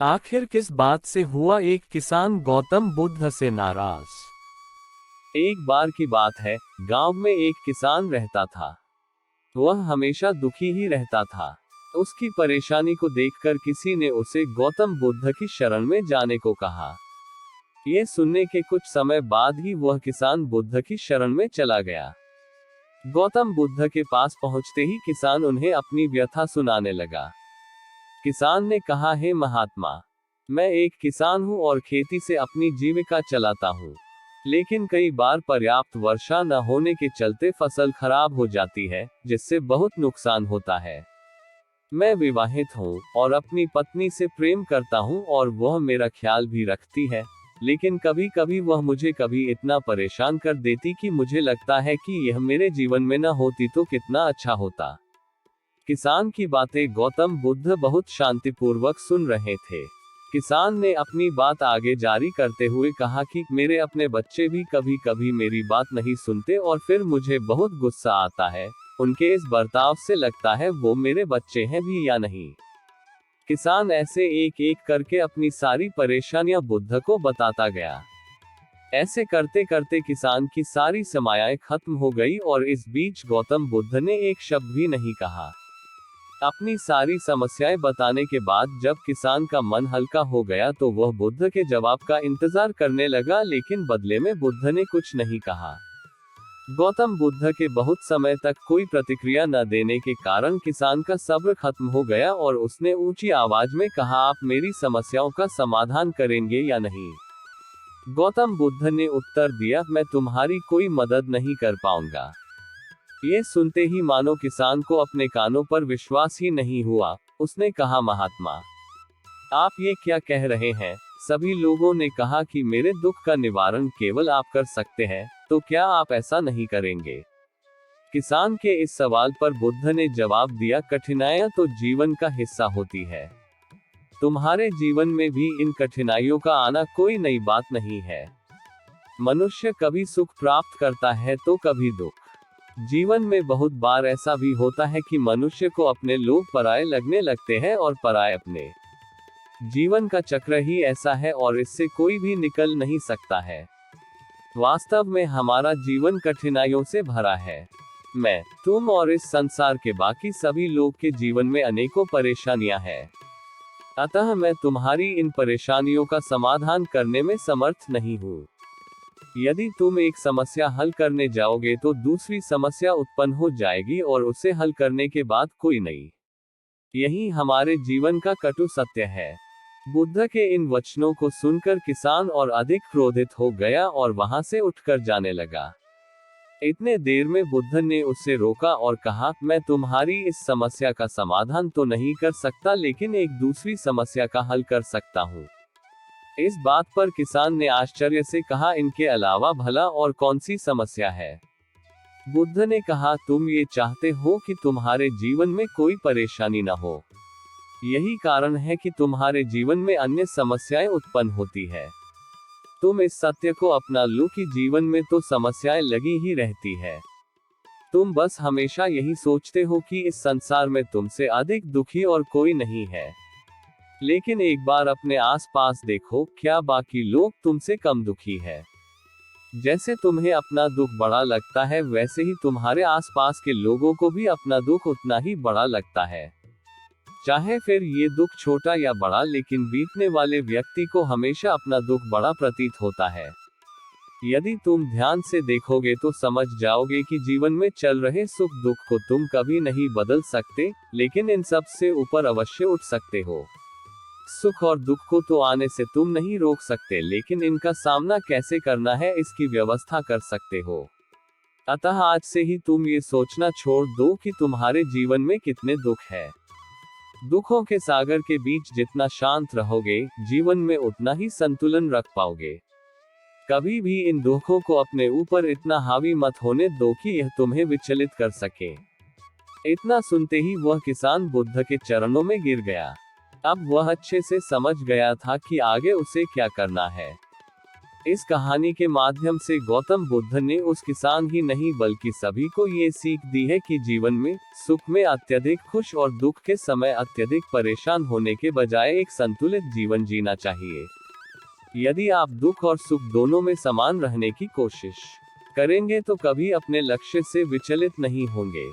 आखिर किस बात से हुआ एक किसान गौतम बुद्ध से नाराज। एक बार की बात है, गांव में एक किसान रहता था। वह हमेशा दुखी ही रहता था। उसकी परेशानी को देखकर किसी ने उसे गौतम बुद्ध की शरण में जाने को कहा। ये सुनने के कुछ समय बाद ही वह किसान बुद्ध की शरण में चला गया। गौतम बुद्ध के पास पहुंचते ही किसान उन्हें अपनी व्यथा सुनाने लगा। किसान ने कहा, हे महात्मा, मैं एक किसान हूँ और खेती से अपनी जीविका चलाता हूँ। लेकिन कई बार पर्याप्त वर्षा न होने के चलते फसल खराब हो जाती है, जिससे बहुत नुकसान होता है। मैं विवाहित हूँ और अपनी पत्नी से प्रेम करता हूँ और वह मेरा ख्याल भी रखती है। लेकिन कभी कभी वह मुझे कभी इतना परेशान कर देती कि मुझे लगता है कि यह मेरे जीवन में न होती तो कितना अच्छा होता। किसान की बातें गौतम बुद्ध बहुत शांतिपूर्वक सुन रहे थे। किसान ने अपनी बात आगे जारी करते हुए कहा कि मेरे अपने बच्चे भी कभी कभी मेरी बात नहीं सुनते और फिर मुझे बहुत गुस्सा आता है। उनके इस बर्ताव से लगता है वो मेरे बच्चे हैं भी या नहीं। किसान ऐसे एक एक करके अपनी सारी परेशानियां बुद्ध को बताता गया। ऐसे करते करते किसान की सारी समस्याएं खत्म हो गई और इस बीच गौतम बुद्ध ने एक शब्द भी नहीं कहा। अपनी सारी समस्याएं बताने के बाद जब किसान का मन हल्का हो गया तो वह बुद्ध के जवाब का इंतजार करने लगा, लेकिन बदले में बुद्ध ने कुछ नहीं कहा। गौतम बुद्ध के बहुत समय तक कोई प्रतिक्रिया न देने के कारण किसान का सब्र खत्म हो गया और उसने ऊंची आवाज में कहा, आप मेरी समस्याओं का समाधान करेंगे या नहीं? गौतम बुद्ध ने उत्तर दिया, मैं तुम्हारी कोई मदद नहीं कर पाऊंगा। ये सुनते ही मानो किसान को अपने कानों पर विश्वास ही नहीं हुआ। उसने कहा, महात्मा, आप ये क्या कह रहे हैं? सभी लोगों ने कहा कि मेरे दुख का निवारण केवल आप कर सकते हैं, तो क्या आप ऐसा नहीं करेंगे? किसान के इस सवाल पर बुद्ध ने जवाब दिया, कठिनाइयां तो जीवन का हिस्सा होती है। तुम्हारे जीवन में भी इन कठिनाइयों का आना कोई नई बात नहीं है। मनुष्य कभी सुख प्राप्त करता है तो कभी दुख। जीवन में बहुत बार ऐसा भी होता है कि मनुष्य को अपने लोग पराये लगने लगते हैं और पराये अपने। जीवन का चक्र ही ऐसा है और इससे कोई भी निकल नहीं सकता है। वास्तव में हमारा जीवन कठिनाइयों से भरा है। मैं, तुम और इस संसार के बाकी सभी लोग के जीवन में अनेकों परेशानियां हैं। अतः मैं तुम्हारी इन परेशानियों का समाधान करने में समर्थ नहीं हूँ। यदि तुम एक समस्या हल करने जाओगे तो दूसरी समस्या उत्पन्न हो जाएगी और उसे हल करने के बाद कोई नई। यही हमारे जीवन का कटु सत्य है। बुद्ध के इन वचनों को सुनकर किसान और अधिक क्रोधित हो गया और वहां से उठकर जाने लगा। इतने देर में बुद्ध ने उससे रोका और कहा, मैं तुम्हारी इस समस्या का समाधान तो नहीं कर सकता, लेकिन एक दूसरी समस्या का हल कर सकता हूँ। इस बात पर किसान ने आश्चर्य से कहा, इनके अलावा भला और कौन सी समस्या है? बुद्ध ने कहा, तुम ये चाहते हो कि तुम्हारे जीवन में कोई परेशानी न हो। यही कारण है कि तुम्हारे जीवन में अन्य समस्याएं उत्पन्न होती है। तुम इस सत्य को अपना लो कि जीवन में तो समस्याएं लगी ही रहती है। तुम बस हमेशा यही सोचते हो कि इस संसार में तुमसे अधिक दुखी और कोई नहीं है। लेकिन एक बार अपने आसपास देखो, क्या बाकी लोग तुमसे कम दुखी है? जैसे तुम्हें अपना दुख बड़ा लगता है, वैसे ही तुम्हारे आसपास के लोगों को भी अपना दुख उतना ही बड़ा लगता है। चाहे फिर ये दुख छोटा या बड़ा, लेकिन बीतने वाले व्यक्ति को हमेशा अपना दुख बड़ा प्रतीत होता है। यदि तुम ध्यान से देखोगे तो समझ जाओगे कि जीवन में चल रहे सुख दुख को तुम कभी नहीं बदल सकते, लेकिन इन सब से ऊपर अवश्य उठ सकते हो। सुख और दुख को तो आने से तुम नहीं रोक सकते, लेकिन इनका सामना कैसे करना है इसकी व्यवस्था कर सकते हो। अतः आज से ही तुम ये सोचना छोड़ दो कि तुम्हारे जीवन में कितने दुख है। दुखों के सागर के बीच जितना शांत रहोगे, जीवन में उतना ही संतुलन रख पाओगे। कभी भी इन दुखों को अपने ऊपर इतना हावी मत होने दो कि यह तुम्हें विचलित कर सके। इतना सुनते ही वह किसान बुद्ध के चरणों में गिर गया। अब वह अच्छे से समझ गया था कि आगे उसे क्या करना है। इस कहानी के माध्यम से गौतम बुद्ध ने उस किसान ही नहीं बल्कि सभी को ये सीख दी है कि जीवन में सुख में अत्यधिक खुश और दुख के समय अत्यधिक परेशान होने के बजाय एक संतुलित जीवन जीना चाहिए। यदि आप दुख और सुख दोनों में समान रहने की कोशिश करेंगे तो कभी अपने लक्ष्य से विचलित नहीं होंगे।